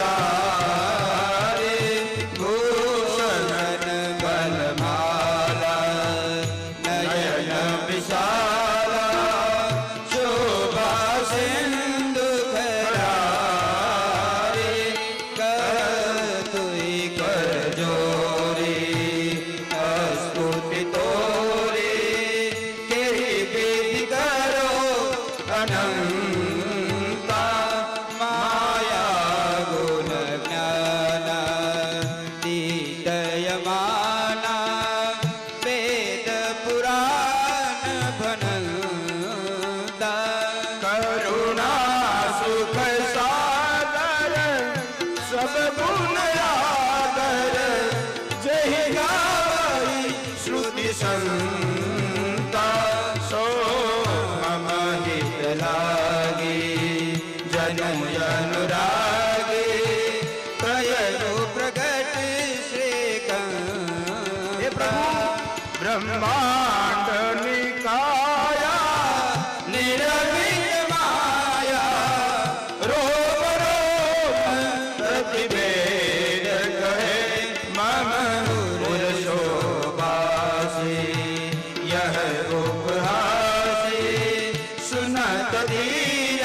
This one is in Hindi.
विचारे भूषण बलमाला नयन विशाला शोभा सिंधु खरारे तुई कर जोरी स्तुति तोरे केरी विधि करो अनंता माया गुण ज्ञान दीदयमाना वेद पुराण भनंता करुणा सुख सागर सब गुण आदर जय गाई श्रुति संता सो मम हित लागे जनु अनुरागे प्रयरो प्रगट श्री हे प्रभु ब्रह्मांड निकाया निरवित माया रोम रोम प्रतिवेद कहे मम उर शोभासी यह उपहासी सुनत दीन